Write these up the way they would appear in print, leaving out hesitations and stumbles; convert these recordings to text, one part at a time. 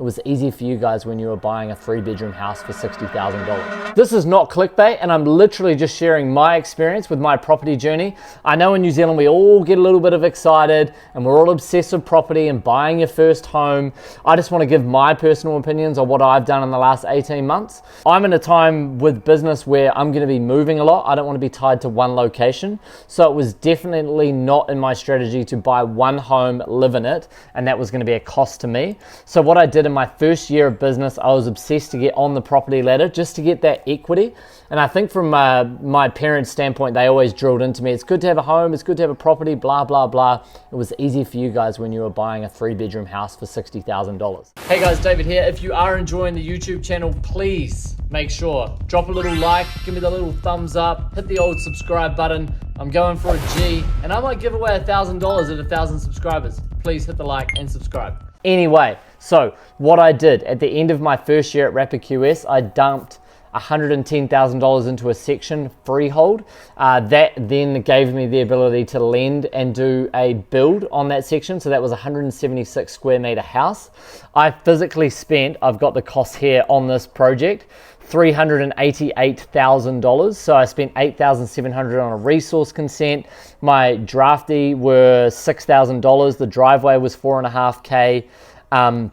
it was easy for you guys when you were buying a 3-bedroom house for $60,000. This is not clickbait, and I'm literally just sharing my experience with my property journey. I know in New Zealand we all get a little bit of excited and we're all obsessed with property and buying your first home. I just want to give my personal opinions on what I've done in the last 18 months. I'm in a time with business where I'm going to be moving a lot. I don't want to be tied to one location. So it was definitely not in my strategy to buy one home, live in it, and that was going to be a cost to me. So what I did in my first year of business, I was obsessed to get on the property ladder just to get that equity. And I think from my parents' standpoint, they always drilled into me, it's good to have a home, it's good to have a property, blah, blah, blah. It was easy for you guys when you were buying a 3-bedroom house for $60,000. Hey guys, David here. If you are enjoying the YouTube channel, please make sure, drop a little like, give me the little thumbs up, hit the old subscribe button. I'm going for a G, and I might give away $1,000 at 1,000 subscribers. Please hit the like and subscribe. Anyway, so what I did at the end of my first year at Rapid QS, I dumped $110,000 into a section freehold. That then gave me the ability to lend and do a build on that section. So that was a 176 square meter house. I physically spent, I've got the cost here on this project, $388,000. So I spent $8,700 on a resource consent. My drafty were $6,000. The driveway was $4,500.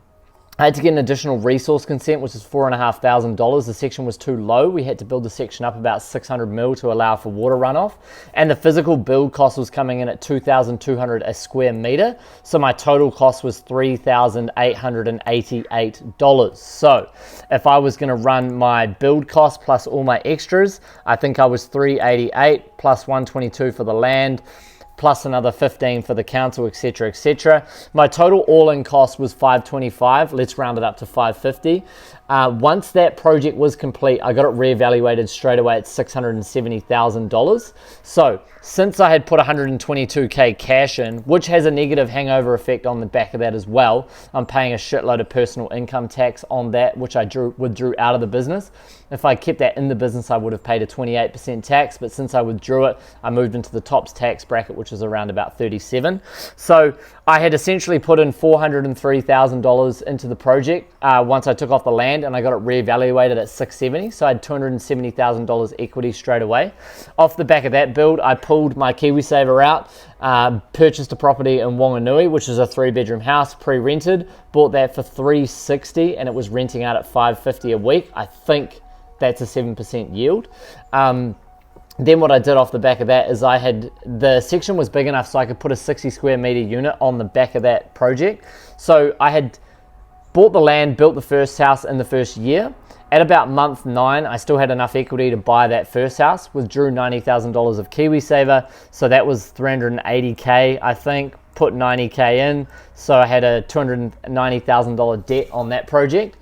I had to get an additional resource consent, which is $4,500. The section was too low. We had to build the section up about 600 mil to allow for water runoff. And the physical build cost was coming in at $2,200 a square meter. So my total cost was $3,888. So if I was gonna run my build cost plus all my extras, I think I was $388 plus $122 for the land, plus another 15 for the council, etc., etc. My total all-in cost was $525. Let's round it up to $550. Once that project was complete, I got it reevaluated straight away at $670,000. So since I had put $122K cash in, which has a negative hangover effect on the back of that as well, I'm paying a shitload of personal income tax on that, which I withdrew out of the business. If I kept that in the business, I would have paid a 28% tax, but since I withdrew it, I moved into the TOPS tax bracket, which is around about 37. So I had essentially put in $403,000 into the project once I took off the land, and I got it reevaluated at $670. So I had $270,000 equity straight away. Off the back of that build, I pulled my KiwiSaver out, purchased a property in Wanganui, which is a 3-bedroom house, pre-rented, bought that for $360, and it was renting out at $550 a week. I think that's a 7% yield. Then what I did off the back of that is the section was big enough so I could put a 60 square meter unit on the back of that project. So I had bought the land, built the first house in the first year. At about month 9, I still had enough equity to buy that first house, withdrew $90,000 of KiwiSaver. So that was $380K, I think, put $90K in. So I had a $290,000 debt on that project.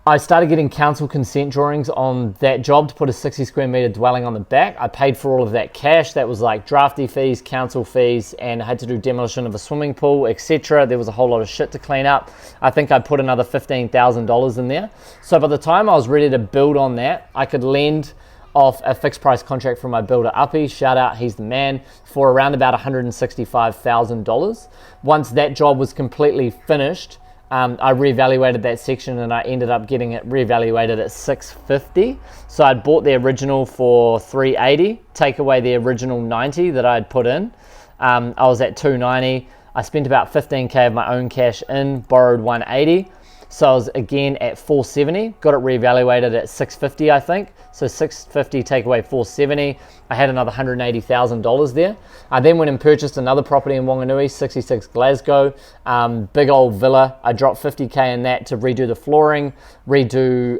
I started getting council consent drawings on that job to put a 60 square meter dwelling on the back. I paid for all of that cash. That was like drafty fees, council fees, and I had to do demolition of a swimming pool, etc. There was a whole lot of shit to clean up. I think I put another $15,000 in there. So by the time I was ready to build on that, I could lend off a fixed price contract from my builder Uppy, shout out, he's the man, for around about $165,000. Once that job was completely finished, I reevaluated that section and I ended up getting it reevaluated at $650. So I'd bought the original for $380, take away the original $90 that I'd put in. I was at $290. I spent about $15K of my own cash in, borrowed $180. So I was again at $470, got it reevaluated at $650, I think. So $650 take away $470. I had another $180,000 there. I then went and purchased another property in Wanganui, 66 Glasgow, big old villa. I dropped $50K in that to redo the flooring, new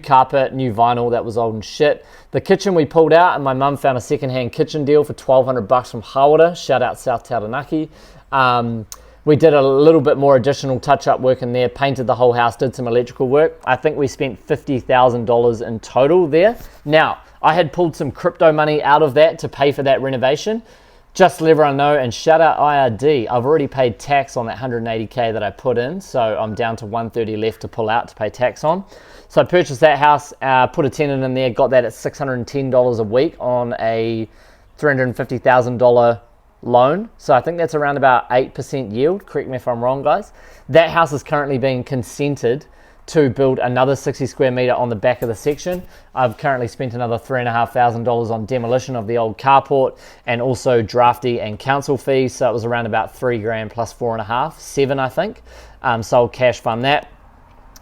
carpet, new vinyl, that was old and shit. The kitchen we pulled out, and my mum found a secondhand kitchen deal for $1,200 from Hawara, shout out South Taranaki. We did a little bit more additional touch-up work in there, painted the whole house, did some electrical work. I think we spent $50,000 in total there. Now, I had pulled some crypto money out of that to pay for that renovation. Just to let everyone know, and shout out IRD, I've already paid tax on that $180K that I put in, so I'm down to $130 left to pull out to pay tax on. So I purchased that house, put a tenant in there, got that at $610 a week on a $350,000 loan. So I think that's around about 8% yield. Correct me if I'm wrong, guys. That house is currently being consented to build another 60 square meter on the back of the section. I've currently spent another $3,500 on demolition of the old carport and also drafty and council fees. So it was around about $3,000 plus 4.5, 7, I think. So I'll cash fund that.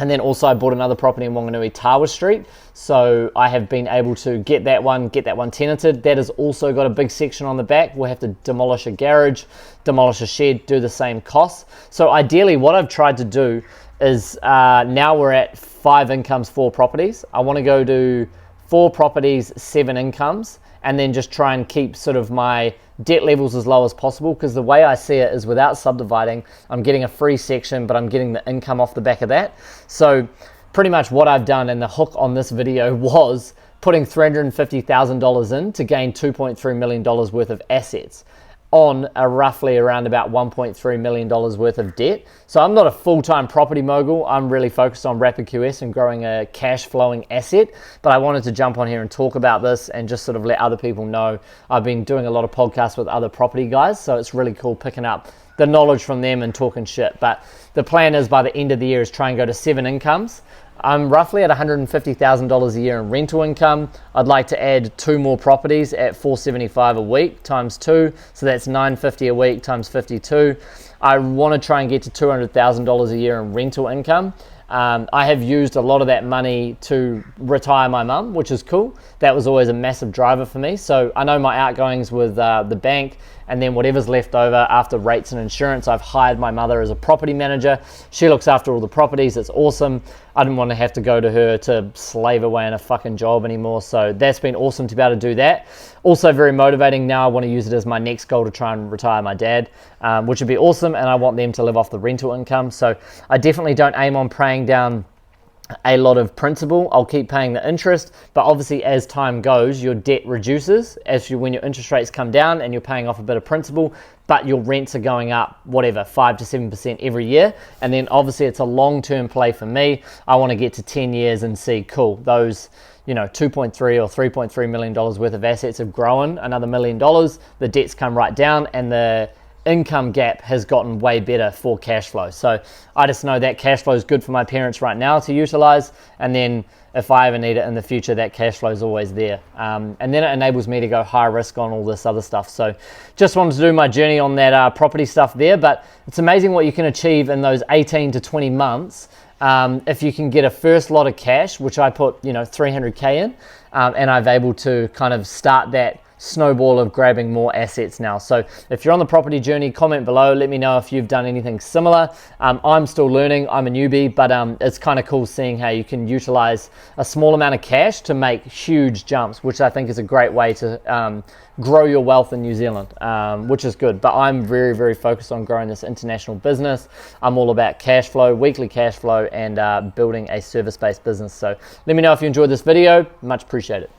And then also I bought another property in Wanganui, Tawa Street. So I have been able to get that one tenanted. That has also got a big section on the back. We'll have to demolish a garage, demolish a shed, do the same costs. So ideally what I've tried to do is now we're at 5 incomes, 4 properties. I want to go to 4 properties, 7 incomes, and then just try and keep sort of my debt levels as low as possible, because the way I see it is without subdividing, I'm getting a free section, but I'm getting the income off the back of that. So pretty much what I've done, and the hook on this video was putting $350,000 in to gain $2.3 million worth of assets on a roughly around about $1.3 million worth of debt. So I'm not a full-time property mogul. I'm really focused on Rapid QS and growing a cash flowing asset. But I wanted to jump on here and talk about this and just sort of let other people know. I've been doing a lot of podcasts with other property guys, so it's really cool picking up the knowledge from them and talking shit. But the plan is by the end of the year is try and go to 7 incomes. I'm roughly at $150,000 a year in rental income. I'd like to add 2 more properties at $475 a week times 2. So that's $950 a week times 52. I want to try and get to $200,000 a year in rental income. I have used a lot of that money to retire my mum, which is cool. That was always a massive driver for me. So I know my outgoings with the bank, and then whatever's left over after rates and insurance, I've hired my mother as a property manager. She looks after all the properties. It's awesome. I didn't want to have to go to her to slave away in a fucking job anymore. So that's been awesome to be able to do that. Also very motivating. Now I want to use it as my next goal to try and retire my dad, which would be awesome. And I want them to live off the rental income. So I definitely don't aim on paying down a lot of principal. I'll keep paying the interest, but obviously as time goes, your debt reduces when your interest rates come down and you're paying off a bit of principal, but your rents are going up, whatever, 5 to 7% every year. And then obviously it's a long-term play for me. I want to get to 10 years and see, cool, those, you know, $2.3 or $3.3 million worth of assets have grown another $1 million. The debt's come right down and the income gap has gotten way better for cash flow. So I just know that cash flow is good for my parents right now to utilize, and then if I ever need it in the future, that cash flow is always there. And then it enables me to go high risk on all this other stuff. So just wanted to do my journey on that property stuff there, but it's amazing what you can achieve in those 18 to 20 months if you can get a first lot of cash, which I put, you know, 300K in, and I've able to kind of start that snowball of grabbing more assets now. So if you're on the property journey, comment below, let me know if you've done anything similar. I'm still learning, I'm a newbie, but it's kind of cool seeing how you can utilize a small amount of cash to make huge jumps, which I think is a great way to grow your wealth in New Zealand, which is good. But I'm very, very focused on growing this international business. I'm all about cash flow, weekly cash flow, and building a service-based business. So let me know if you enjoyed this video, much appreciated.